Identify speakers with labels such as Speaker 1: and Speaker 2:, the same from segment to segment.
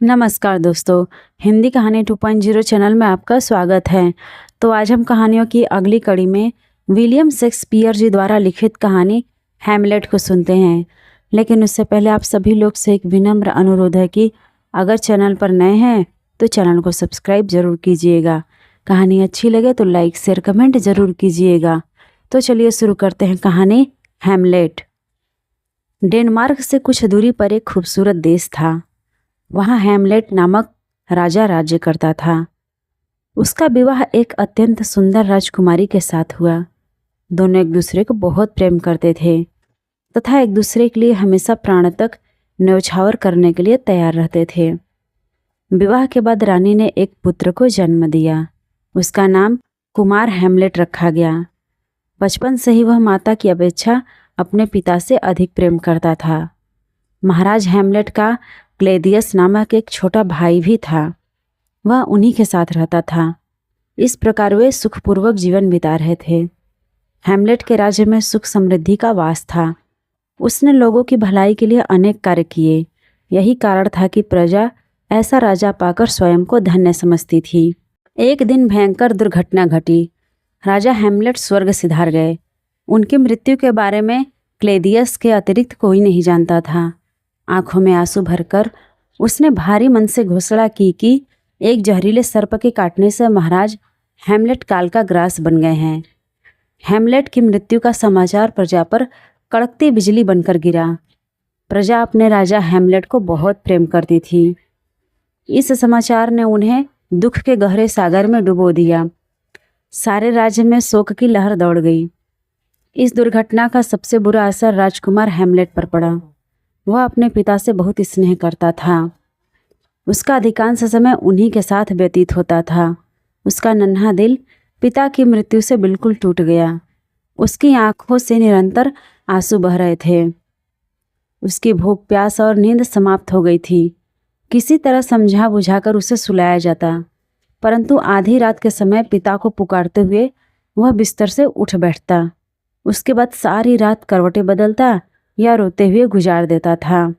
Speaker 1: नमस्कार दोस्तों, हिंदी कहानी 2.0 चैनल में आपका स्वागत है। तो आज हम कहानियों की अगली कड़ी में विलियम शेक्सपियर जी द्वारा लिखित कहानी हैमलेट को सुनते हैं। लेकिन उससे पहले आप सभी लोग से एक विनम्र अनुरोध है कि अगर चैनल पर नए हैं तो चैनल को सब्सक्राइब जरूर कीजिएगा। कहानी अच्छी लगे तो लाइक शेयर कमेंट जरूर कीजिएगा। तो चलिए शुरू करते हैं कहानी हैमलेट। डेनमार्क से कुछ दूरी पर एक खूबसूरत देश था। वहाँ हैमलेट नामक राजा राज्य करता था। उसका विवाह एक अत्यंत सुंदर राजकुमारी के साथ हुआ। दोनों एक दूसरे को बहुत प्रेम करते थे तथा एक दूसरे के लिए हमेशा प्राण तक न्यौछावर करने के लिए तैयार रहते थे। विवाह के बाद रानी ने एक पुत्र को जन्म दिया। उसका नाम कुमार हैमलेट रखा गया। बचपन से ही वह माता की अपेक्षा अपने पिता से अधिक प्रेम करता था। महाराज हैमलेट का क्लेदियस नामक एक छोटा भाई भी था। वह उन्हीं के साथ रहता था। इस प्रकार वे सुखपूर्वक जीवन बिता रहे थे। हैमलेट के राज्य में सुख समृद्धि का वास था। उसने लोगों की भलाई के लिए अनेक कार्य किए। यही कारण था कि प्रजा ऐसा राजा पाकर स्वयं को धन्य समझती थी। एक दिन भयंकर दुर्घटना घटी। राजा हैमलेट स्वर्ग सिधार गए। उनकी मृत्यु के बारे में क्लेदियस के अतिरिक्त कोई नहीं जानता था। आंखों में आंसू भरकर उसने भारी मन से घोषणा की कि एक जहरीले सर्प के काटने से महाराज हैमलेट काल का ग्रास बन गए हैं। हैमलेट की मृत्यु का समाचार प्रजा पर कड़कती बिजली बनकर गिरा। प्रजा अपने राजा हैमलेट को बहुत प्रेम करती थी। इस समाचार ने उन्हें दुख के गहरे सागर में डुबो दिया। सारे राज्य में शोक की लहर दौड़ गई। इस दुर्घटना का सबसे बुरा असर राजकुमार हैमलेट पर पड़ा। वह अपने पिता से बहुत स्नेह करता था। उसका अधिकांश समय उन्हीं के साथ व्यतीत होता था। उसका नन्हा दिल पिता की मृत्यु से बिल्कुल टूट गया। उसकी आंखों से निरंतर आंसू बह रहे थे। उसकी भूख प्यास और नींद समाप्त हो गई थी। किसी तरह समझा बुझाकर उसे सुलाया जाता, परंतु आधी रात के समय पिता को पुकारते हुए वह बिस्तर से उठ बैठता। उसके बाद सारी रात करवटें बदलता या रोते हुए गुजार देता था।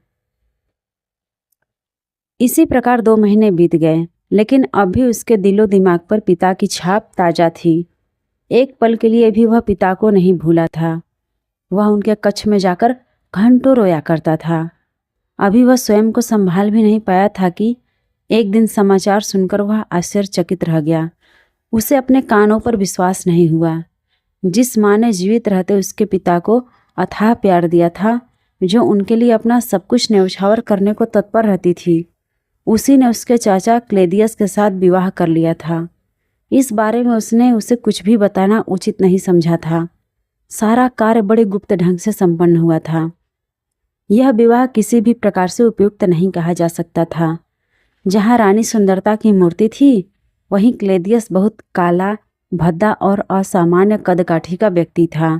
Speaker 1: इसी प्रकार 2 महीने बीत गए, लेकिन अब भी उसके दिलो दिमाग पर पिता की छाप ताजा थी। एक पल के लिए भी वह पिता को नहीं भूला था। वह उनके कक्ष में जाकर घंटों रोया करता था। अभी वह स्वयं को संभाल भी नहीं पाया था कि एक दिन समाचार सुनकर वह आश्चर्यचकित रह गया। उसे अपने कानों पर विश्वास नहीं हुआ। जिस माँ ने जीवित रहते उसके पिता को अथाह प्यार दिया था, जो उनके लिए अपना सब कुछ न्यौछावर करने को तत्पर रहती थी, उसी ने उसके चाचा क्लेदियस के साथ विवाह कर लिया था। इस बारे में उसने उसे कुछ भी बताना उचित नहीं समझा था। सारा कार्य बड़े गुप्त ढंग से संपन्न हुआ था। यह विवाह किसी भी प्रकार से उपयुक्त नहीं कहा जा सकता था। जहाँ रानी सुंदरता की मूर्ति थी, वहीं क्लेदियस बहुत काला, भद्दा और असामान्य कदकाठी का व्यक्ति था।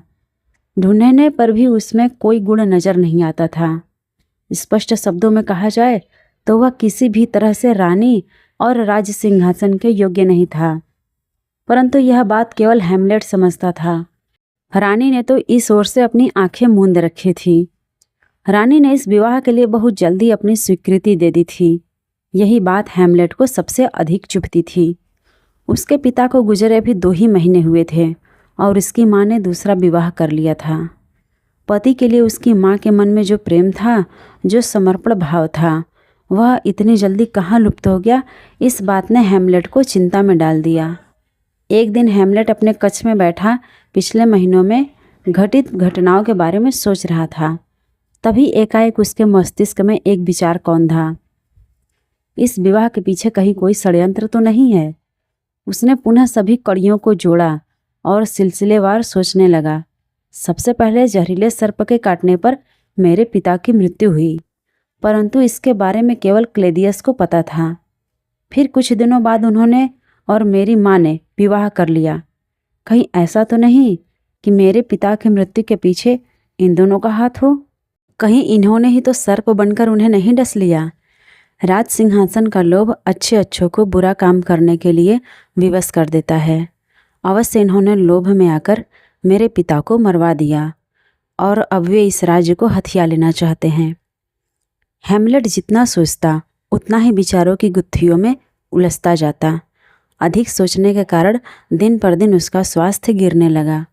Speaker 1: ढूंढने पर भी उसमें कोई गुण नजर नहीं आता था। स्पष्ट शब्दों में कहा जाए तो वह किसी भी तरह से रानी और राज सिंहासन के योग्य नहीं था। परंतु यह बात केवल हैमलेट समझता था। रानी ने तो इस ओर से अपनी आंखें मूंद रखी थी। रानी ने इस विवाह के लिए बहुत जल्दी अपनी स्वीकृति दे दी थी। यही बात हैमलेट को सबसे अधिक चुभती थी। उसके पिता को गुजरे भी 2 ही महीने हुए थे और उसकी माँ ने दूसरा विवाह कर लिया था। पति के लिए उसकी माँ के मन में जो प्रेम था, जो समर्पण भाव था, वह इतनी जल्दी कहाँ लुप्त हो गया, इस बात ने हैमलेट को चिंता में डाल दिया। एक दिन हैमलेट अपने कक्ष में बैठा पिछले महीनों में घटित घटनाओं के बारे में सोच रहा था। तभी एकाएक उसके मस्तिष्क में एक विचार कौंधा। इस विवाह के पीछे कहीं कोई षड्यंत्र तो नहीं है। उसने पुनः सभी कड़ियों को जोड़ा और सिलसिलेवार सोचने लगा। सबसे पहले जहरीले सर्प के काटने पर मेरे पिता की मृत्यु हुई, परंतु इसके बारे में केवल क्लेदियस को पता था। फिर कुछ दिनों बाद उन्होंने और मेरी माँ ने विवाह कर लिया। कहीं ऐसा तो नहीं कि मेरे पिता की मृत्यु के पीछे इन दोनों का हाथ हो? कहीं इन्होंने ही तो सर्प बनकर उन्हें नहीं डस लिया? राज सिंहासन का लोभ अच्छे अच्छों को बुरा काम करने के लिए विवश कर देता है। अवश्य इन्होंने लोभ में आकर मेरे पिता को मरवा दिया और अब वे इस राज्य को हथिया लेना चाहते हैं। हैमलेट जितना सोचता उतना ही विचारों की गुत्थियों में उलझता जाता। अधिक सोचने के कारण दिन पर दिन उसका स्वास्थ्य गिरने लगा।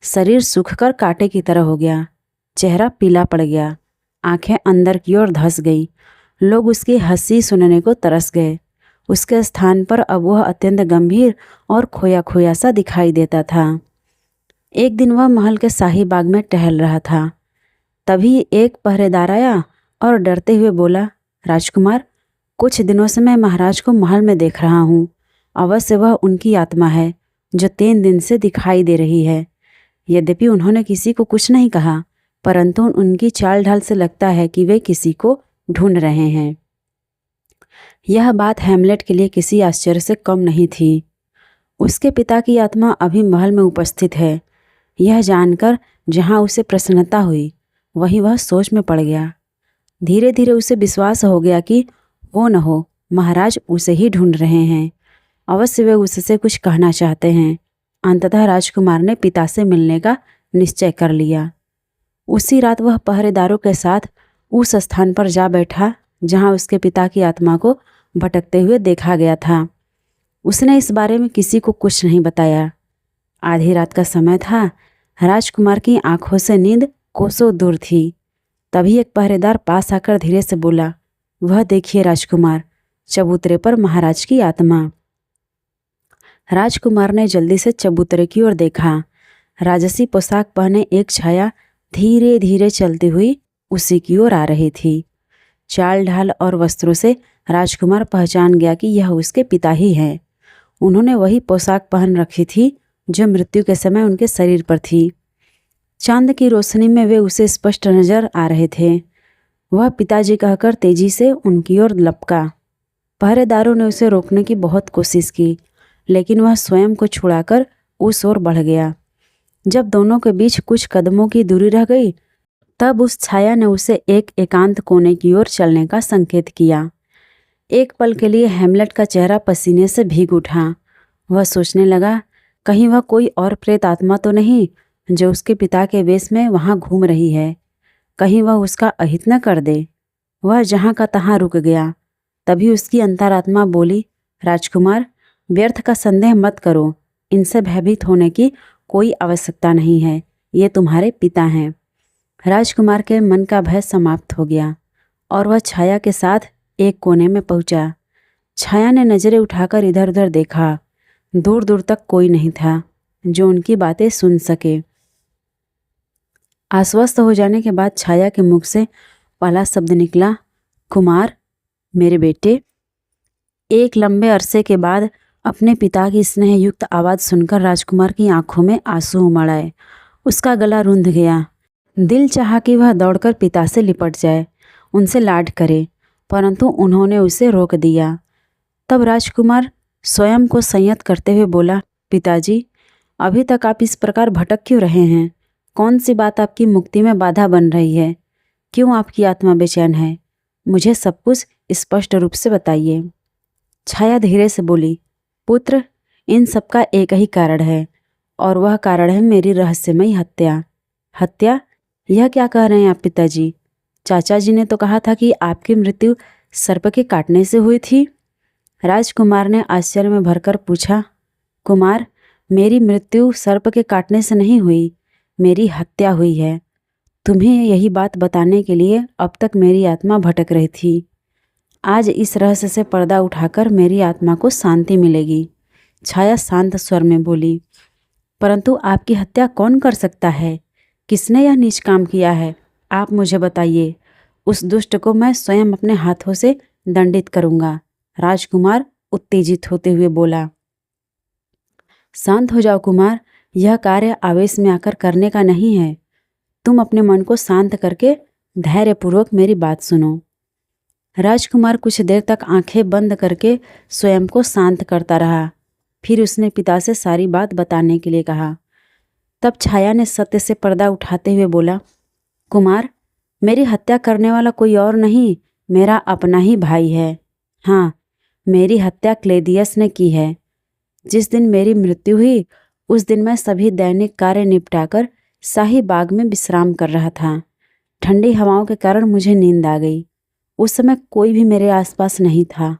Speaker 1: शरीर सूखकर कांटे की तरह हो गया, चेहरा पीला पड़ गया, आंखें अंदर की ओर धंस गई। लोग उसकी हंसी सुनने को तरस गए। उसके स्थान पर अब वह अत्यंत गंभीर और खोया खोया सा दिखाई देता था। एक दिन वह महल के शाही बाग में टहल रहा था। तभी एक पहरेदार आया और डरते हुए बोला, राजकुमार, कुछ दिनों से मैं महाराज को महल में देख रहा हूँ। अवश्य वह उनकी आत्मा है जो 3 दिन से दिखाई दे रही है। यद्यपि उन्होंने किसी को कुछ नहीं कहा, परंतु उनकी चाल ढाल से लगता है कि वे किसी को ढूंढ रहे हैं। यह बात हैमलेट के लिए किसी आश्चर्य से कम नहीं थी। उसके पिता की आत्मा अभी महल में उपस्थित है, यह जानकर जहाँ उसे प्रसन्नता हुई वहीं वह सोच में पड़ गया। धीरे धीरे उसे विश्वास हो गया कि वो न हो महाराज उसे ही ढूंढ रहे हैं। अवश्य वे उससे कुछ कहना चाहते हैं। अंततः राजकुमार ने पिता से मिलने का निश्चय कर लिया। उसी रात वह पहरेदारों के साथ उस स्थान पर जा बैठा जहाँ उसके पिता की आत्मा को भटकते हुए देखा गया था। उसने इस बारे में किसी को कुछ नहीं बताया। आधी रात का समय था। राजकुमार की आंखों से नींद कोसों दूर थी। तभी एक पहरेदार पास आकर धीरे से बोला, वह देखिए राजकुमार, चबूतरे पर महाराज की आत्मा। राजकुमार ने जल्दी से चबूतरे की ओर देखा। राजसी पोशाक पहने एक छाया धीरे धीरे चलती हुई उसी की ओर आ रही थी। चाल ढाल और वस्त्रों से राजकुमार पहचान गया कि यह उसके पिता ही हैं। उन्होंने वही पोशाक पहन रखी थी जो मृत्यु के समय उनके शरीर पर थी। चांद की रोशनी में वे उसे स्पष्ट नजर आ रहे थे। वह पिताजी कहकर तेजी से उनकी ओर लपका। पहरेदारों ने उसे रोकने की बहुत कोशिश की, लेकिन वह स्वयं को छुड़ाकर उस ओर बढ़ गया। जब दोनों के बीच कुछ कदमों की दूरी रह गई, तब उस छाया ने उसे एक एकांत कोने की ओर चलने का संकेत किया। एक पल के लिए हैमलेट का चेहरा पसीने से भीग उठा। वह सोचने लगा, कहीं वह कोई और प्रेत आत्मा तो नहीं जो उसके पिता के वेश में वहाँ घूम रही है। कहीं वह उसका अहित न कर दे। वह जहाँ का तहाँ रुक गया। तभी उसकी अंतरात्मा बोली, राजकुमार, व्यर्थ का संदेह मत करो। इनसे भयभीत होने की कोई आवश्यकता नहीं है। ये तुम्हारे पिता हैं। राजकुमार के मन का भय समाप्त हो गया और वह छाया के साथ एक कोने में पहुंचा। छाया ने नजरें उठाकर इधर उधर देखा। दूर दूर तक कोई नहीं था जो उनकी बातें सुन सके। आश्वस्त हो जाने के बाद छाया के मुख से पहला शब्द निकला, कुमार, मेरे बेटे। एक लंबे अरसे के बाद अपने पिता की स्नेहयुक्त आवाज़ सुनकर राजकुमार की आंखों में आंसू उमड़ आए। उसका गला रुंध गया। दिल चाहा कि वह दौड़कर पिता से लिपट जाए, उनसे लाड करे, परंतु उन्होंने उसे रोक दिया। तब राजकुमार स्वयं को संयत करते हुए बोला, पिताजी, अभी तक आप इस प्रकार भटक क्यों रहे हैं? कौन सी बात आपकी मुक्ति में बाधा बन रही है? क्यों आपकी आत्मा बेचैन है? मुझे सब कुछ स्पष्ट रूप से बताइए। छाया धीरे से बोली, पुत्र, इन सब का एक ही कारण है और वह कारण है मेरी रहस्यमयी हत्या। हत्या? यह क्या कह रहे हैं आप पिताजी? चाचा जी ने तो कहा था कि आपकी मृत्यु सर्प के काटने से हुई थी। राजकुमार ने आश्चर्य में भरकर पूछा, कुमार, मेरी मृत्यु सर्प के काटने से नहीं हुई, मेरी हत्या हुई है। तुम्हें यही बात बताने के लिए अब तक मेरी आत्मा भटक रही थी। आज इस रहस्य से पर्दा उठाकर मेरी आत्मा को शांति मिलेगी। छाया शांत स्वर में बोली, परंतु आपकी हत्या कौन कर सकता है? किसने यह नीच काम किया है? आप मुझे बताइए। उस दुष्ट को मैं स्वयं अपने हाथों से दंडित करूंगा। राजकुमार उत्तेजित होते हुए बोला। शांत हो जाओ कुमार, यह कार्य आवेश में आकर करने का नहीं है। तुम अपने मन को शांत करके धैर्यपूर्वक मेरी बात सुनो। राजकुमार कुछ देर तक आंखें बंद करके स्वयं को शांत करता रहा। फिर उसने पिता से सारी बात बताने के लिए कहा। तब छाया ने सत्य से पर्दा उठाते हुए बोला, कुमार, मेरी हत्या करने वाला कोई और नहीं, मेरा अपना ही भाई है। हाँ, मेरी हत्या क्लेदियस ने की है। जिस दिन मेरी मृत्यु हुई उस दिन मैं सभी दैनिक कार्य निपटाकर शाही बाग में विश्राम कर रहा था। ठंडी हवाओं के कारण मुझे नींद आ गई। उस समय कोई भी मेरे आसपास नहीं था।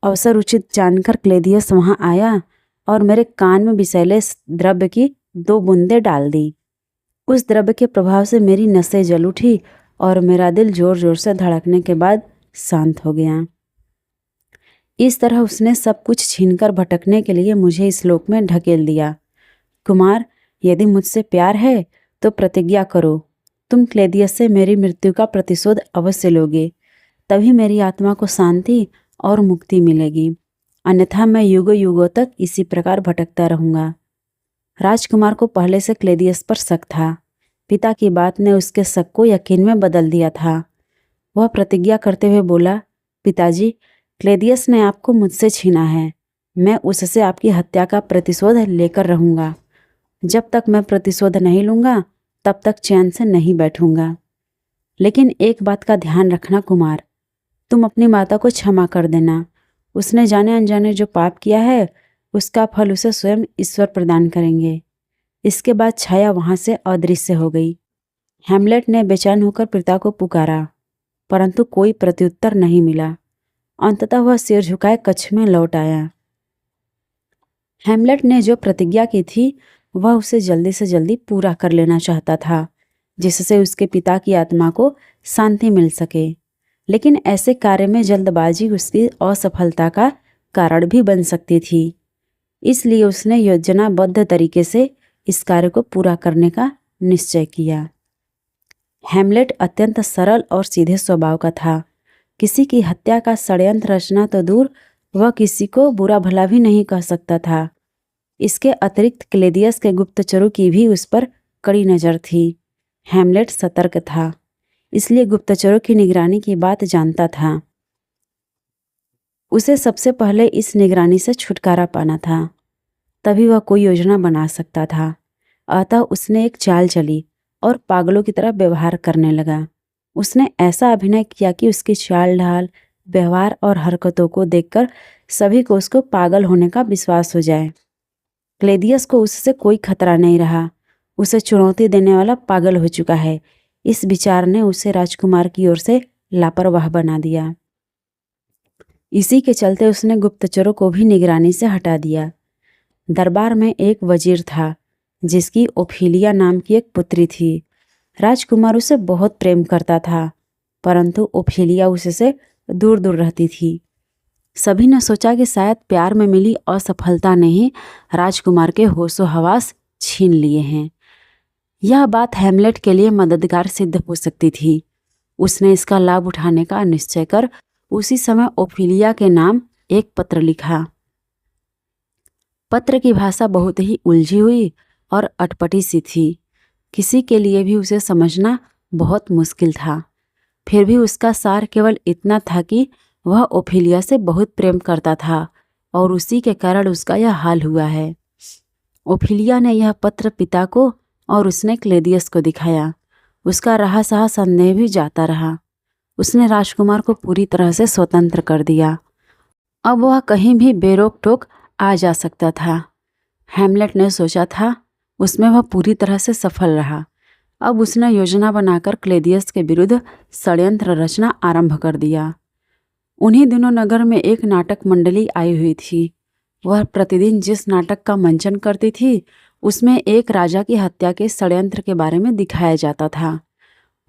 Speaker 1: अवसर उचित जानकर क्लेदियस वहां आया और मेरे कान में विषैले द्रव्य की 2 बूंदें डाल दी। उस द्रव्य के प्रभाव से मेरी नसें जल उठी और मेरा दिल जोर जोर से धड़कने के बाद शांत हो गया। इस तरह उसने सब कुछ छीनकर भटकने के लिए मुझे इस लोक में ढकेल दिया। कुमार, यदि मुझसे प्यार है तो प्रतिज्ञा करो, तुम क्लेदियस से मेरी मृत्यु का प्रतिशोध अवश्य लोगे। तभी मेरी आत्मा को शांति और मुक्ति मिलेगी, अन्यथा मैं युगों युगों तक इसी प्रकार भटकता रहूंगा। राजकुमार को पहले से क्लेदियस पर शक था। पिता की बात ने उसके शक को यकीन में बदल दिया था। वह प्रतिज्ञा करते हुए बोला, पिताजी, क्लेदियस ने आपको मुझसे छीना है। मैं उससे आपकी हत्या का प्रतिशोध लेकर रहूंगा। जब तक मैं प्रतिशोध नहीं लूंगा तब तक चैन से नहीं बैठूंगा। लेकिन एक बात का ध्यान रखना कुमार, तुम अपनी माता को क्षमा कर देना। उसने जाने अनजाने जो पाप किया है उसका फल उसे स्वयं ईश्वर प्रदान करेंगे। इसके बाद छाया वहां से अदृश्य हो गई। हैमलेट ने बेचैन होकर पिता को पुकारा, परंतु कोई प्रत्युत्तर नहीं मिला। अंततः वह सिर झुकाए कक्ष में लौट आया। हैमलेट ने जो प्रतिज्ञा की थी वह उसे जल्दी से जल्दी पूरा कर लेना चाहता था, जिससे उसके पिता की आत्मा को शांति मिल सके। लेकिन ऐसे कार्य में जल्दबाजी उसकी असफलता का कारण भी बन सकती थी। इसलिए उसने योजनाबद्ध तरीके से इस कार्य को पूरा करने का निश्चय किया। हैमलेट अत्यंत सरल और सीधे स्वभाव का था। किसी की हत्या का षड्यंत्र रचना तो दूर, वह किसी को बुरा भला भी नहीं कह सकता था। इसके अतिरिक्त क्लेदियस के गुप्तचरों की भी उस पर कड़ी नजर थी। हैमलेट सतर्क था, इसलिए गुप्तचरों की निगरानी की बात जानता था। उसे सबसे पहले इस निगरानी से छुटकारा पाना था, तभी वह कोई योजना बना सकता था। अतः उसने एक चाल चली और पागलों की तरह व्यवहार करने लगा। उसने ऐसा अभिनय किया कि उसकी चाल ढाल, व्यवहार और हरकतों को देखकर सभी को उसको पागल होने का विश्वास हो जाए। क्लेदियस को उससे कोई खतरा नहीं रहा, उसे चुनौती देने वाला पागल हो चुका है। इस विचार ने उसे राजकुमार की ओर से लापरवाह बना दिया। इसी के चलते उसने गुप्तचरों को भी निगरानी से हटा दिया। दरबार में एक वजीर था जिसकी ओफिलिया नाम की एक पुत्री थी। राजकुमार उसे बहुत प्रेम करता था, परंतु ओफिलिया उससे दूर दूर रहती थी। सभी ने सोचा कि शायद प्यार में मिली असफलता ने ही राजकुमार के होशो हवास छीन लिए हैं। यह बात हैमलेट के लिए मददगार सिद्ध हो सकती थी। उसने इसका लाभ उठाने का निश्चय कर उसी समय ओफिलिया के नाम एक पत्र लिखा। पत्र की भाषा बहुत ही उलझी हुई और अटपटी सी थी। किसी के लिए भी उसे समझना बहुत मुश्किल था। फिर भी उसका सार केवल इतना था कि वह ओफिलिया से बहुत प्रेम करता था और उसी के कारण उसका यह हाल हुआ है। ओफिलिया ने यह पत्र पिता को और उसने क्लेदियस को दिखाया। उसका रहा सहा संदेह भी जाता रहा। उसने राजकुमार को पूरी तरह से स्वतंत्र कर दिया। अब वह कहीं भी बेरोक टोक आ जा सकता था। हैमलेट ने सोचा था उसमें वह पूरी तरह से सफल रहा। अब उसने योजना बनाकर क्लेदियस के विरुद्ध षड्यंत्र रचना आरंभ कर दिया। उन्हीं दिनों नगर में एक नाटक मंडली आई हुई थी। वह प्रतिदिन जिस नाटक का मंचन करती थी उसमें एक राजा की हत्या के षड्यंत्र के बारे में दिखाया जाता था।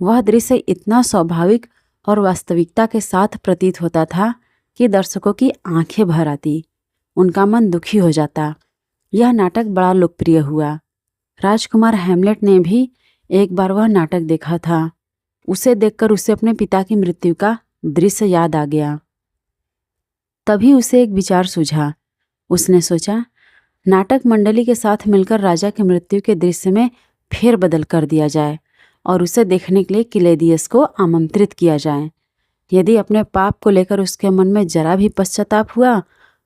Speaker 1: वह दृश्य इतना स्वाभाविक और वास्तविकता के साथ प्रतीत होता था कि दर्शकों की आंखें भर आती, उनका मन दुखी हो जाता। यह नाटक बड़ा लोकप्रिय हुआ। राजकुमार हैमलेट ने भी एक बार वह नाटक देखा था। उसे देखकर उसे अपने पिता की मृत्यु का दृश्य याद आ गया। तभी उसे एक विचार सूझा। उसने सोचा, नाटक मंडली के साथ मिलकर राजा की मृत्यु के दृश्य में फेरबदल कर दिया जाए और उसे देखने के लिए क्लेदियस को आमंत्रित किया जाए। यदि अपने पाप को लेकर उसके मन में जरा भी पश्चाताप हुआ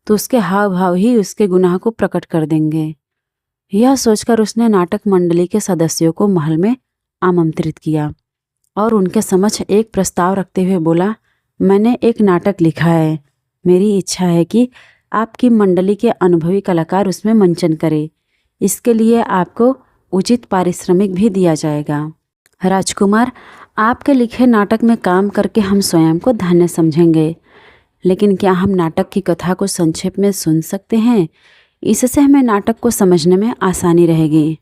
Speaker 1: तो उसके हाव भाव ही उसके गुनाह को प्रकट कर देंगे। यह सोचकर उसने नाटक मंडली के सदस्यों को महल में आमंत्रित किया और उनके समक्ष एक प्रस्ताव रखते हुए बोला, मैंने एक नाटक लिखा है। मेरी इच्छा है कि आपकी मंडली के अनुभवी कलाकार उसमें मंचन करें। इसके लिए आपको उचित पारिश्रमिक भी दिया जाएगा। राजकुमार, आपके लिखे नाटक में काम करके हम स्वयं को धन्य समझेंगे, लेकिन क्या हम नाटक की कथा को संक्षेप में सुन सकते हैं? इससे हमें नाटक को समझने में आसानी रहेगी।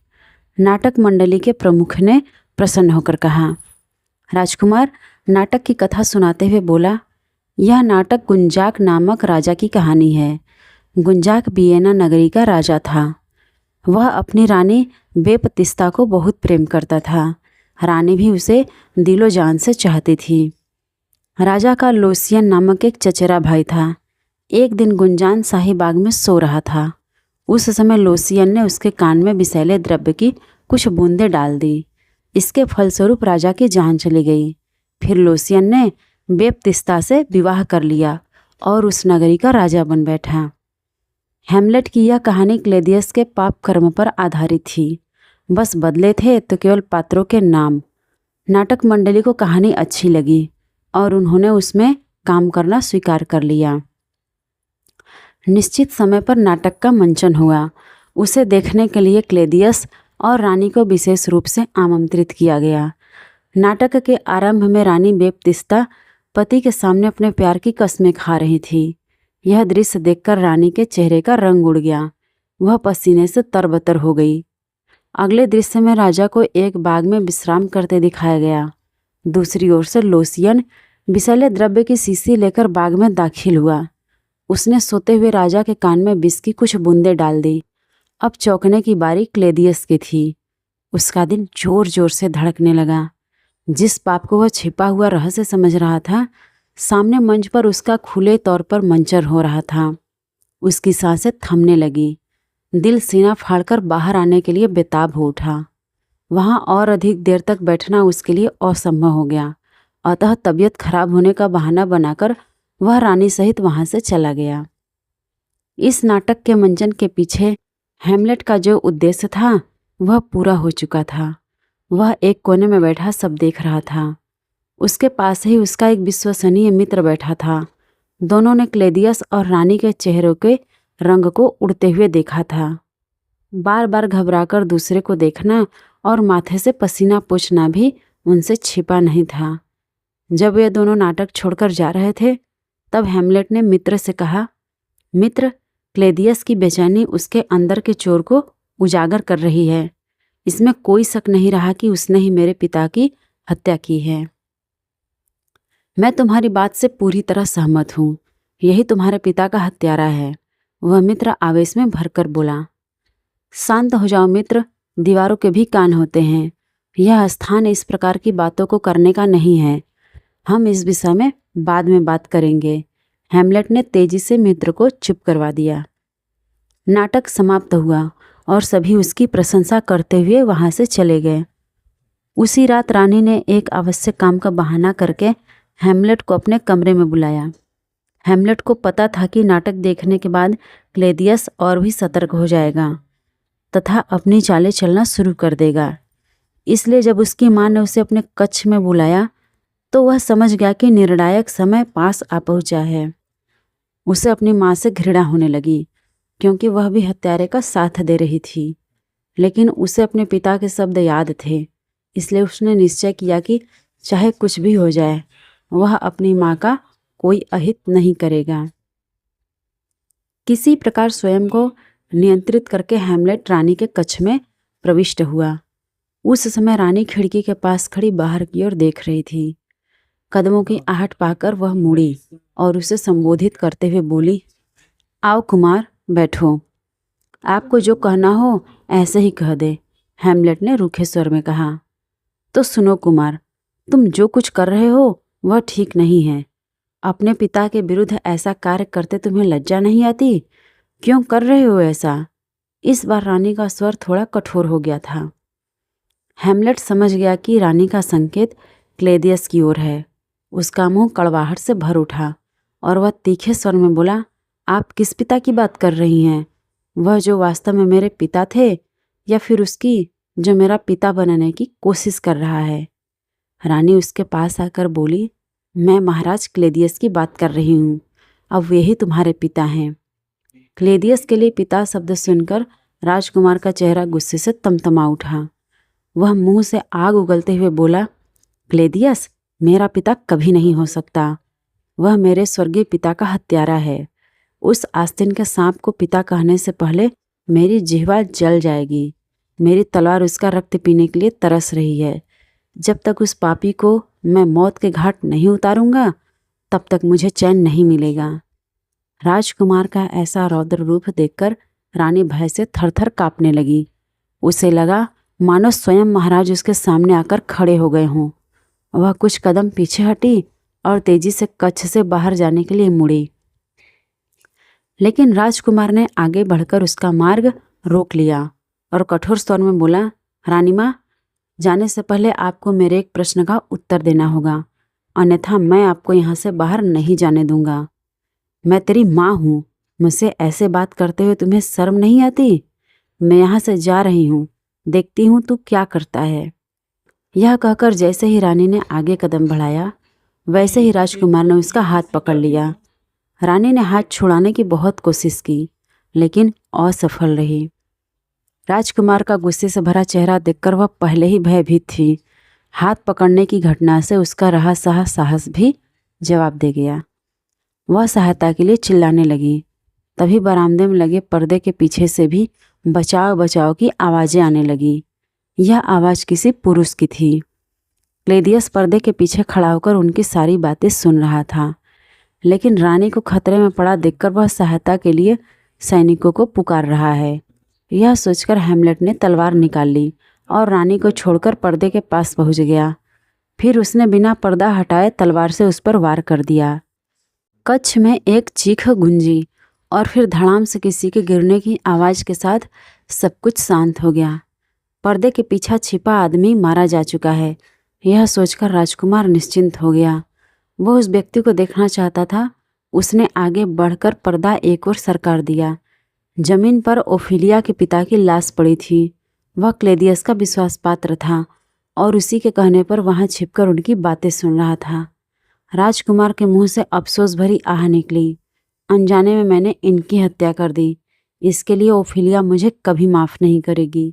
Speaker 1: नाटक मंडली के प्रमुख ने प्रसन्न होकर कहा। राजकुमार नाटक की कथा सुनाते हुए बोला, यह नाटक गुंजाक नामक राजा की कहानी है। गुंजाक वियना नगरी का राजा था। वह अपनी रानी बेपतिस्ता को बहुत प्रेम करता था। रानी भी उसे दिलो जान से चाहती थी। राजा का लोसियन नामक एक चचेरा भाई था। एक दिन गुंजान शाही बाग में सो रहा था। उस समय लोसियन ने उसके कान में विषैले द्रव्य की कुछ बूंदें डाल दी। इसके फलस्वरूप राजा की जान चली गई। फिर लोसियन ने बेपतिस्ता से विवाह कर लिया और उस नगरी का राजा बन बैठा। हैमलेट की यह कहानी क्लेदियस के पाप कर्म पर आधारित थी। बस बदले थे तो केवल पात्रों के नाम। नाटक मंडली को कहानी अच्छी लगी और उन्होंने उसमें काम करना स्वीकार कर लिया। निश्चित समय पर नाटक का मंचन हुआ। उसे देखने के लिए क्लेदियस और रानी को विशेष रूप से आमंत्रित किया गया। नाटक के आरंभ में रानी बेपतिस्ता पति के सामने अपने प्यार की कस्में खा रही थी। यह दृश्य देखकर रानी के चेहरे का रंग उड़ गया। वह पसीने से तरबतर हो गई। अगले दृश्य में राजा को एक बाग में विश्राम करते दिखाया गया। दूसरी ओर से लोसियन विषैले द्रव्य की शीशी लेकर बाग में दाखिल हुआ। उसने सोते हुए राजा के कान में विष की कुछ बूंदें डाल दी। अब चौंकने की बारी क्लेदियस की थी। उसका दिल जोर जोर से धड़कने लगा। जिस पाप को वह छिपा हुआ रहस्य समझ रहा था, सामने मंच पर उसका खुले तौर पर मंचन हो रहा था। उसकी सांसें थमने लगी। दिल सीना फाड़कर बाहर आने के लिए बेताब हो उठा। वहाँ और अधिक देर तक बैठना उसके लिए असंभव हो गया। अतः तबीयत खराब होने का बहाना बनाकर वह रानी सहित वहाँ से चला गया। इस नाटक के मंचन के पीछे हैमलेट का जो उद्देश्य था वह पूरा हो चुका था। वह एक कोने में बैठा सब देख रहा था। उसके पास ही उसका एक विश्वसनीय मित्र बैठा था। दोनों ने क्लेदियस और रानी के चेहरों के रंग को उड़ते हुए देखा था। बार बार घबराकर दूसरे को देखना और माथे से पसीना पोंछना भी उनसे छिपा नहीं था। जब वे दोनों नाटक छोड़कर जा रहे थे, तब हैमलेट ने मित्र से कहा, मित्र, क्लेदियस की बेचैनी उसके अंदर के चोर को उजागर कर रही है। इसमें कोई शक नहीं रहा कि उसने ही मेरे पिता की हत्या की है। मैं तुम्हारी बात से पूरी तरह सहमत हूँ। यही तुम्हारे पिता का हत्यारा है, वह मित्र आवेश में भरकर बोला। शांत हो जाओ मित्र, दीवारों के भी कान होते हैं। यह स्थान इस प्रकार की बातों को करने का नहीं है। हम इस विषय में बाद में बात करेंगे। हैमलेट ने तेजी से मित्र को चुप करवा दिया। नाटक समाप्त हुआ और सभी उसकी प्रशंसा करते हुए वहाँ से चले गए। उसी रात रानी ने एक आवश्यक काम का बहाना करके हैमलेट को अपने कमरे में बुलाया। हैमलेट को पता था कि नाटक देखने के बाद क्लेदियस और भी सतर्क हो जाएगा तथा अपनी चालें चलना शुरू कर देगा। इसलिए जब उसकी माँ ने उसे अपने कक्ष में बुलाया तो वह समझ गया कि निर्णायक समय पास आ पहुँचा है। उसे अपनी माँ से घृणा होने लगी, क्योंकि वह भी हत्यारे का साथ दे रही थी। लेकिन उसे अपने पिता के शब्द याद थे, इसलिए उसने निश्चय किया कि चाहे कुछ भी हो जाए, वह अपनी माँ का कोई अहित नहीं करेगा। किसी प्रकार स्वयं को नियंत्रित करके हैमलेट रानी के कक्ष में प्रविष्ट हुआ। उस समय रानी खिड़की के पास खड़ी बाहर की ओर देख रही थी। कदमों की आहट पाकर वह मुड़ी और उसे संबोधित करते हुए बोली, आओ कुमार, बैठो। आपको जो कहना हो ऐसे ही कह दे, हैमलेट ने रूखे स्वर में कहा। तो सुनो कुमार, तुम जो कुछ कर रहे हो वह ठीक नहीं है। अपने पिता के विरुद्ध ऐसा कार्य करते तुम्हें लज्जा नहीं आती? क्यों कर रहे हो ऐसा? इस बार रानी का स्वर थोड़ा कठोर हो गया था। हैमलेट समझ गया कि रानी का संकेत क्लेदियस की ओर है। उसका मुंह कड़वाहट से भर उठा और वह तीखे स्वर में बोला, आप किस पिता की बात कर रही हैं? वह जो वास्तव में मेरे पिता थे, या फिर उसकी जो मेरा पिता बनने की कोशिश कर रहा है? रानी उसके पास आकर बोली, मैं महाराज क्लेदियस की बात कर रही हूँ। अब वे ही तुम्हारे पिता हैं। क्लेदियस के लिए पिता शब्द सुनकर राजकुमार का चेहरा गुस्से से तमतमा उठा। वह मुंह से आग उगलते हुए बोला, क्लेदियस मेरा पिता कभी नहीं हो सकता। वह मेरे स्वर्गीय पिता का हत्यारा है। उस आस्तीन के सांप को पिता कहने से पहले मेरी जिह्वा जल जाएगी। मेरी तलवार उसका रक्त पीने के लिए तरस रही है। जब तक उस पापी को मैं मौत के घाट नहीं उतारूंगा तब तक मुझे चैन नहीं मिलेगा। राजकुमार का ऐसा रौद्र रूप देखकर रानी भय से थरथर कांपने लगी। उसे लगा मानो स्वयं महाराज उसके सामने आकर खड़े हो गए हों। वह कुछ कदम पीछे हटी और तेजी से कक्ष से बाहर जाने के लिए मुड़ी, लेकिन राजकुमार ने आगे बढ़कर उसका मार्ग रोक लिया और कठोर स्वर में बोला, रानी माँ, जाने से पहले आपको मेरे एक प्रश्न का उत्तर देना होगा, अन्यथा मैं आपको यहाँ से बाहर नहीं जाने दूंगा। मैं तेरी माँ हूँ, मुझसे ऐसे बात करते हुए तुम्हें शर्म नहीं आती? मैं यहाँ से जा रही हूँ, देखती हूँ तू क्या करता है। यह कहकर जैसे ही रानी ने आगे कदम बढ़ाया वैसे ही राजकुमार ने उसका हाथ पकड़ लिया। रानी ने हाथ छुड़ाने की बहुत कोशिश की लेकिन असफल रही। राजकुमार का गुस्से से भरा चेहरा देखकर वह पहले ही भयभीत थी। हाथ पकड़ने की घटना से उसका रहा सहा साहस भी जवाब दे गया। वह सहायता के लिए चिल्लाने लगी। तभी बरामदे में लगे पर्दे के पीछे से भी बचाव बचाव की आवाज़ें आने लगी। यह आवाज़ किसी पुरुष की थी। क्लेदियस पर्दे के पीछे खड़ा होकर उनकी सारी बातें सुन रहा था, लेकिन रानी को खतरे में पड़ा देखकर वह सहायता के लिए सैनिकों को पुकार रहा है। यह सोचकर हेमलेट ने तलवार निकाल ली और रानी को छोड़कर पर्दे के पास पहुंच गया। फिर उसने बिना पर्दा हटाए तलवार से उस पर वार कर दिया। कच्छ में एक चीख गूंजी और फिर धड़ाम से किसी के गिरने की आवाज़ के साथ सब कुछ शांत हो गया। पर्दे के पीछे छिपा आदमी मारा जा चुका है। यह सोचकर राजकुमार निश्चिंत हो गया। वह उस व्यक्ति को देखना चाहता था। उसने आगे बढ़कर पर्दा एक ओर सरकार दिया। जमीन पर ओफिलिया के पिता की लाश पड़ी थी। वह क्लेदियस का विश्वास पात्र था और उसी के कहने पर वहां छिपकर उनकी बातें सुन रहा था। राजकुमार के मुंह से अफसोस भरी आह निकली। अनजाने में मैंने इनकी हत्या कर दी। इसके लिए ओफिलिया मुझे कभी माफ़ नहीं करेगी।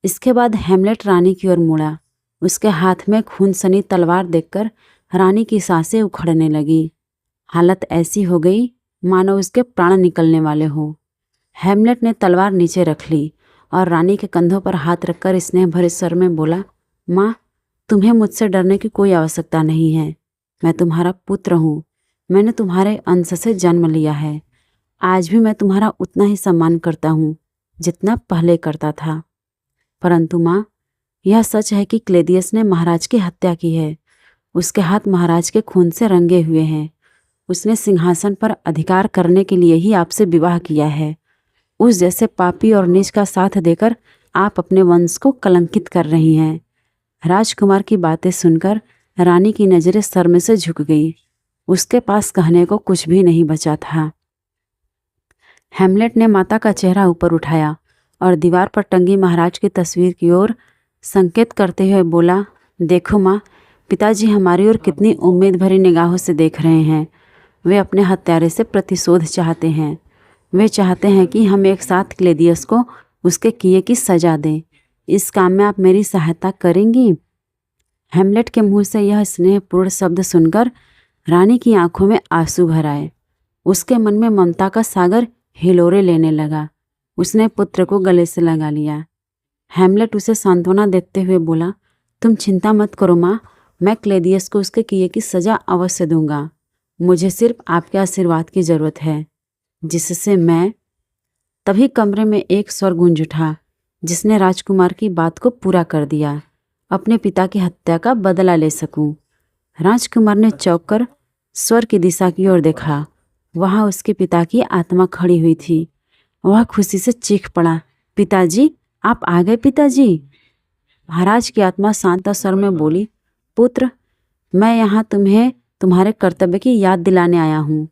Speaker 1: इसके बाद हेमलेट रानी की ओर मुड़ा। उसके हाथ में खून सनी तलवार देखकर रानी की सांसें उखड़ने लगी। हालत ऐसी हो गई मानो उसके प्राण निकलने वाले हों। हेमलेट ने तलवार नीचे रख ली और रानी के कंधों पर हाथ रखकर स्नेह भरे स्वर में बोला, माँ, तुम्हें मुझसे डरने की कोई आवश्यकता नहीं है। मैं तुम्हारा पुत्र हूँ। मैंने तुम्हारे अंश से जन्म लिया है। आज भी मैं तुम्हारा उतना ही सम्मान करता हूँ जितना पहले करता था। परंतु माँ, यह सच है कि क्लेदियस ने महाराज की हत्या की है। उसके हाथ महाराज के खून से रंगे हुए हैं। उसने सिंहासन पर अधिकार करने के लिए ही आपसे विवाह किया है। उस जैसे पापी और नीच का साथ देकर आप अपने वंश को कलंकित कर रही हैं। राजकुमार की बातें सुनकर रानी की नज़रें सर में से झुक गई। उसके पास कहने को कुछ भी नहीं बचा था। हेमलेट ने माता का चेहरा ऊपर उठाया और दीवार पर टंगी महाराज की तस्वीर की ओर संकेत करते हुए बोला, देखो माँ, पिताजी हमारी ओर कितनी उम्मीद भरी निगाहों से देख रहे हैं। वे अपने हत्यारे से प्रतिशोध चाहते हैं। वे चाहते हैं कि हम एक साथ क्लेदियस को उसके किए की सजा दें। इस काम में आप मेरी सहायता करेंगी? हेमलेट के मुंह से यह स्नेहपूर्ण शब्द सुनकर रानी की आंखों में आंसू भर आए। उसके मन में ममता का सागर हिलोरे लेने लगा। उसने पुत्र को गले से लगा लिया। हेमलेट उसे सांत्वना देते हुए बोला, तुम चिंता मत करो माँ, मैं क्लेदियस को उसके किए की सजा अवश्य दूंगा। मुझे सिर्फ आपके आशीर्वाद की जरूरत है, जिससे मैं। तभी कमरे में एक स्वर गूंज उठा जिसने राजकुमार की बात को पूरा कर दिया, अपने पिता की हत्या का बदला ले सकूं। राजकुमार ने चौंक कर स्वर की दिशा की ओर देखा। वहां उसके पिता की आत्मा खड़ी हुई थी। वह खुशी से चीख पड़ा, पिताजी, आप आ गए पिताजी। महाराज की आत्मा शांत स्वर में बोली, पुत्र, मैं यहाँ तुम्हें तुम्हारे कर्तव्य की याद दिलाने आया हूँ।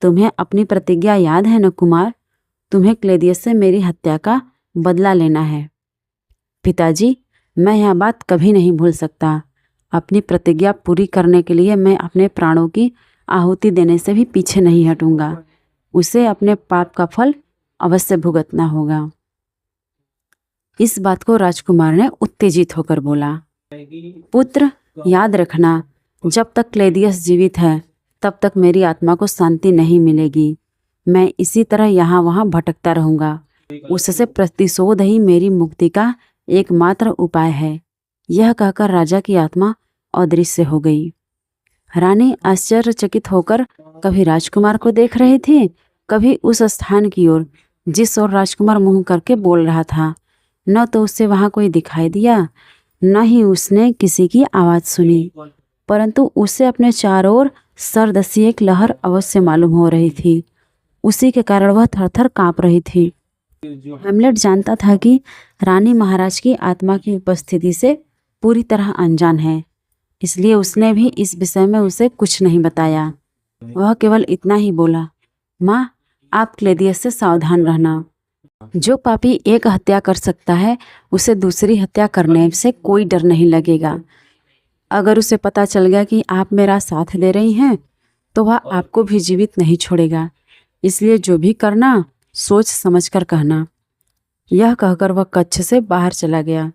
Speaker 1: तुम्हें अपनी प्रतिज्ञा याद है न कुमार? तुम्हें क्लेदियस से मेरी हत्या का बदला लेना है। पिताजी, मैं यह बात कभी नहीं भूल सकता। अपनी प्रतिज्ञा पूरी करने के लिए मैं अपने प्राणों की आहुति देने से भी पीछे नहीं हटूंगा। उसे अपने पाप का फल अवश्य भुगतना होगा। इस बात को राजकुमार ने उत्तेजित होकर बोला, पुत्र, याद रखना, जब तक क्लेदियस जीवित है तब तक मेरी आत्मा को शांति नहीं मिलेगी। मैं इसी तरह यहाँ वहाँ भटकता रहूँगा। उससे प्रतिशोध ही मेरी मुक्ति का एकमात्र उपाय है। यह कहकर राजा की आत्मा अदृश्य हो गई। रानी आश्चर्यचकित होकर कभी राजकुमार को देख रही थी, कभी उस स्थान की ओर जिस ओर राजकुमार मुंह करके बोल रहा था। न तो उससे वहां कोई दिखाई दिया, न ही उसने किसी की आवाज़ सुनी, परंतु उसे अपने चारों ओर सर्द सी एक लहर अवश्य मालूम हो रही थी। उसी के कारण वह थरथर कांप रही थी। हेमलेट जानता था कि रानी महाराज की आत्मा की उपस्थिति से पूरी तरह अनजान है, इसलिए उसने भी इस विषय में उसे कुछ नहीं बताया। वह केवल इतना ही बोला, माँ, आप क्लेदियस से सावधान रहना। जो पापी एक हत्या कर सकता है उसे दूसरी हत्या करने से कोई डर नहीं लगेगा। अगर उसे पता चल गया कि आप मेरा साथ दे रही हैं तो वह आपको भी जीवित नहीं छोड़ेगा। इसलिए जो भी करना सोच समझकर कहना। यह कहकर वह कक्ष से बाहर चला गया।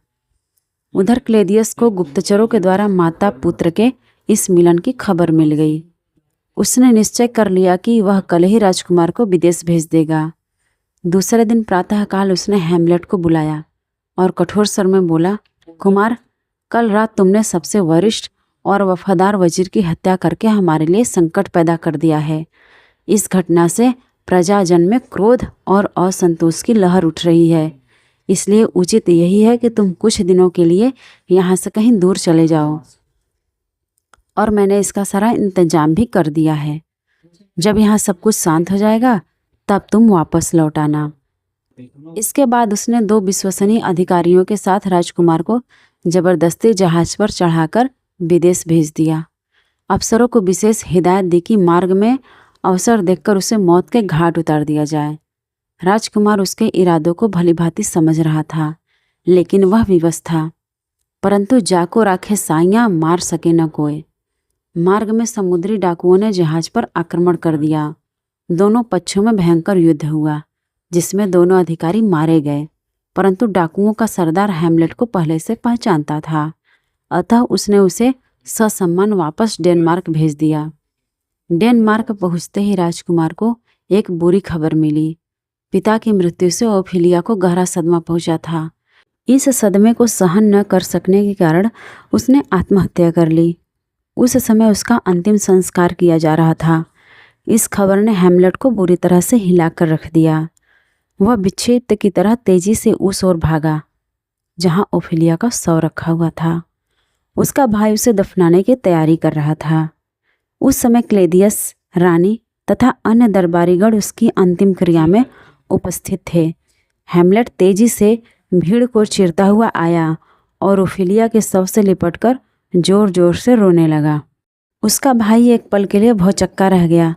Speaker 1: उधर क्लेदियस को गुप्तचरों के द्वारा माता पुत्र के इस मिलन की खबर मिल गई। उसने निश्चय कर लिया कि वह कल ही राजकुमार को विदेश भेज देगा। दूसरे दिन प्रातःकाल उसने हेमलेट को बुलाया और कठोर स्वर में बोला, कुमार, कल रात तुमने सबसे वरिष्ठ और वफादार वजीर की हत्या करके हमारे लिए संकट पैदा कर दिया है। इस घटना से प्रजाजन में क्रोध और असंतोष की लहर उठ रही है। इसलिए उचित यही है कि तुम कुछ दिनों के लिए यहाँ से कहीं दूर चले जाओ, और मैंने इसका सारा इंतजाम भी कर दिया है। जब यहाँ सब कुछ शांत हो जाएगा तब तुम वापस लौट आना। इसके बाद उसने 2 विश्वसनीय अधिकारियों के साथ राजकुमार को जबरदस्ती जहाज पर चढ़ाकर विदेश भेज दिया। अफसरों को विशेष हिदायत दी कि मार्ग में अवसर देखकर उसे मौत के घाट उतार दिया जाए। राजकुमार उसके इरादों को भलीभांति समझ रहा था, लेकिन वह विवश था। परंतु जाको राखे साइयाँ, मार सके न कोई। मार्ग में समुद्री डाकुओं ने जहाज पर आक्रमण कर दिया। दोनों पक्षों में भयंकर युद्ध हुआ, जिसमें दोनों अधिकारी मारे गए। परंतु डाकुओं का सरदार हेमलेट को पहले से पहचानता था, अतः उसने उसे ससम्मान वापस डेनमार्क भेज दिया। डेनमार्क पहुंचते ही राजकुमार को एक बुरी खबर मिली। पिता की मृत्यु से ओफिलिया को गहरा सदमा पहुंचा था। इस सदमे को सहन न कर सकने के कारण उसने आत्महत्या कर ली। उस समय उसका अंतिम संस्कार किया जा रहा था। इस खबर ने हेमलेट को बुरी तरह से हिलाकर रख दिया। वह विच्छेद की तरह तेजी से उस ओर भागा जहां ओफिलिया का शव रखा हुआ था। उसका भाई उसे दफनाने की तैयारी कर रहा था। उस समय क्लेदियस, रानी तथा अन्य दरबारीगण उसकी अंतिम क्रिया में उपस्थित थे। हेमलेट तेजी से भीड़ को चीरता हुआ आया और ओफिलिया के शव से लिपटकर जोर जोर से रोने लगा। उसका भाई एक पल के लिए भौचक्का रह गया।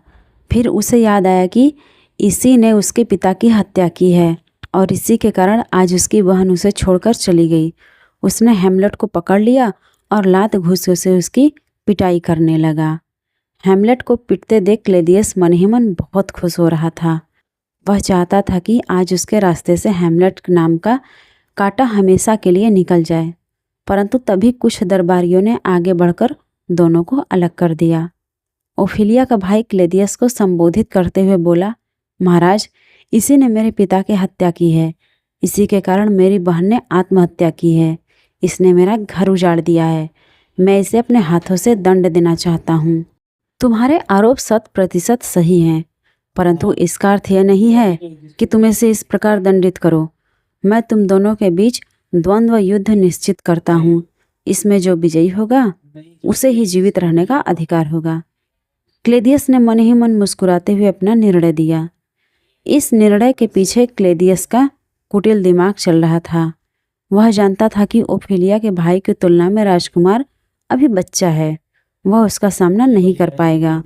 Speaker 1: फिर उसे याद आया कि इसी ने उसके पिता की हत्या की है और इसी के कारण आज उसकी बहन उसे छोड़कर चली गई। उसने हेमलेट को पकड़ लिया और लात घूंसे से उसकी पिटाई करने लगा। हेमलेट को पिटते देख क्लेदियस मन ही मन बहुत खुश हो रहा था। वह चाहता था कि आज उसके रास्ते से हेमलेट नाम का कांटा हमेशा के लिए निकल जाए, परंतु तभी कुछ दरबारियों ने आगे बढ़कर दोनों को अलग कर दिया। ओफिलिया का भाई क्लेदियस को संबोधित करते हुए बोला, महाराज, इसी ने मेरे पिता की हत्या की है। इसी के कारण मेरी बहन ने आत्महत्या की है। इसने मेरा घर उजाड़ दिया है। मैं इसे अपने हाथों से दंड देना चाहता हूँ। तुम्हारे आरोप 100% सही हैं, परंतु इसका अर्थ यह नहीं है कि तुम इसे इस प्रकार दंडित करो। मैं तुम दोनों के बीच द्वंद्व युद्ध निश्चित करता हूँ। इसमें जो विजयी होगा उसे ही जीवित रहने का अधिकार होगा। क्लेदियस ने मन ही मन मुस्कुराते हुए अपना निर्णय दिया। इस निर्णय के पीछे क्लेदियस का कुटिल दिमाग चल रहा था। वह जानता था कि ओफिलिया के भाई की तुलना में राजकुमार अभी बच्चा है। वह उसका सामना नहीं कर पाएगा।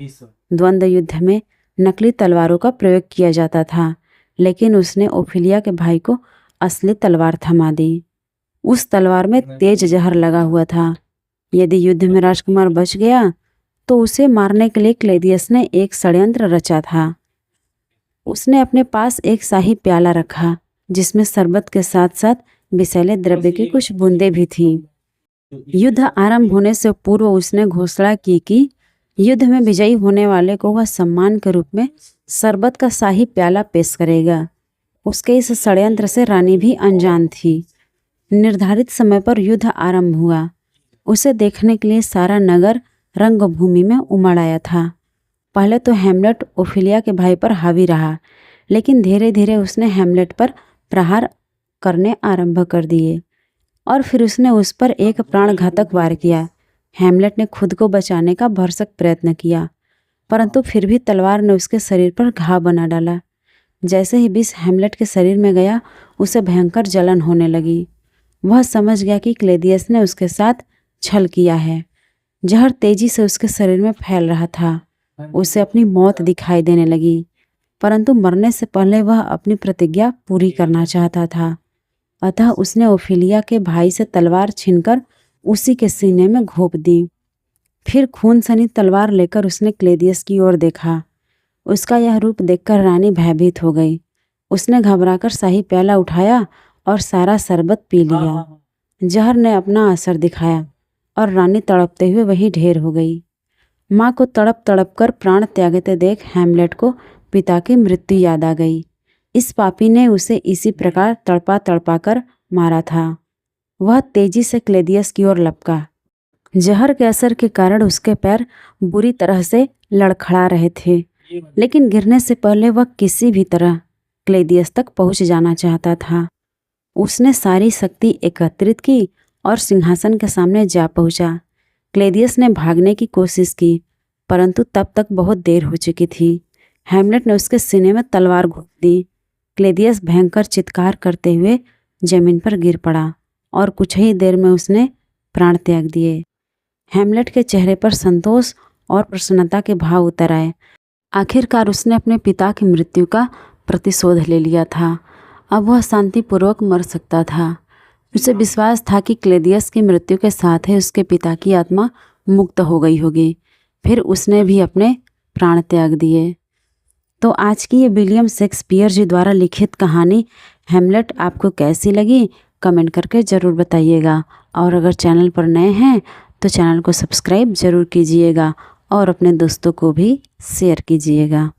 Speaker 1: द्वंद्व युद्ध में नकली तलवारों का प्रयोग किया जाता था, लेकिन उसने ओफिलिया के भाई को असली तलवार थमा दी। उस तलवार में तेज जहर लगा हुआ था। यदि युद्ध में राजकुमार बच गया तो उसे मारने के लिए क्लेदियस ने एक षड्यंत्र रचा था। उसने अपने पास एक शाही प्याला रखा जिसमें शरबत के साथ साथ विषैले द्रव्य की कुछ बूंदें भी थीं। युद्ध आरंभ होने से पूर्व उसने घोषणा की कि युद्ध में विजयी होने वाले को वह सम्मान के रूप में शरबत का शाही प्याला पेश करेगा। उसके इस षड्यंत्र से रानी भी अनजान थी। निर्धारित समय पर युद्ध आरंभ हुआ। उसे देखने के लिए सारा नगर रंगभूमि में उमड़ आया था। पहले तो हैमलेट ओफिलिया के भाई पर हावी रहा, लेकिन धीरे धीरे उसने हैमलेट पर प्रहार करने आरंभ कर दिए और फिर उसने उस पर एक प्राणघातक वार किया। हैमलेट ने खुद को बचाने का भरसक प्रयत्न किया, परंतु फिर भी तलवार ने उसके शरीर पर घाव बना डाला। जैसे ही विष हैमलेट के शरीर में गया, उसे भयंकर जलन होने लगी। वह समझ गया कि क्लेदियस ने उसके साथ छल किया है। जहर तेजी से उसके शरीर में फैल रहा था। उसे अपनी मौत दिखाई देने लगी, परंतु मरने से पहले वह अपनी प्रतिज्ञा पूरी करना चाहता था। अतः उसने ओफिलिया के भाई से तलवार छीनकर उसी के सीने में घोंप दी। फिर खून सनी तलवार लेकर उसने क्लेदियस की ओर देखा। उसका यह रूप देखकर रानी भयभीत हो गई। उसने घबराकर शाही प्याला उठाया और सारा शरबत पी लिया। जहर ने अपना असर दिखाया और रानी तड़पते हुए वहीं ढेर हो गई। माँ को तड़प तड़प कर प्राण त्यागते देख हैमलेट को पिता की मृत्यु याद आ गई। इस पापी ने उसे इसी प्रकार तड़पा तड़पा कर मारा था। वह तेजी से क्लेदियस की ओर लपका। जहर के असर के कारण उसके पैर बुरी तरह से लड़खड़ा रहे थे, लेकिन गिरने से पहले वह किसी भी तरह क्लेदियस तक पहुंच जाना चाहता था। उसने सारी शक्ति एकत्रित की और सिंहासन के सामने जा पहुंचा। क्लेदियस ने भागने की कोशिश की, परंतु तब तक बहुत देर हो चुकी थी। हैमलेट ने उसके सीने में तलवार घोंप दी। क्लेदियस भयंकर चित्कार करते हुए जमीन पर गिर पड़ा और कुछ ही देर में उसने प्राण त्याग दिए। हैमलेट के चेहरे पर संतोष और प्रसन्नता के भाव उतर आए। आखिरकार उसने अपने पिता की मृत्यु का प्रतिशोध ले लिया था। अब वह शांतिपूर्वक मर सकता था। उसे विश्वास था कि क्लेदियस की मृत्यु के साथ ही उसके पिता की आत्मा मुक्त हो गई होगी। फिर उसने भी अपने प्राण त्याग दिए। तो आज की ये विलियम शेक्सपियर जी द्वारा लिखित कहानी हैमलेट आपको कैसी लगी, कमेंट करके ज़रूर बताइएगा। और अगर चैनल पर नए हैं तो चैनल को सब्सक्राइब ज़रूर कीजिएगा और अपने दोस्तों को भी शेयर कीजिएगा।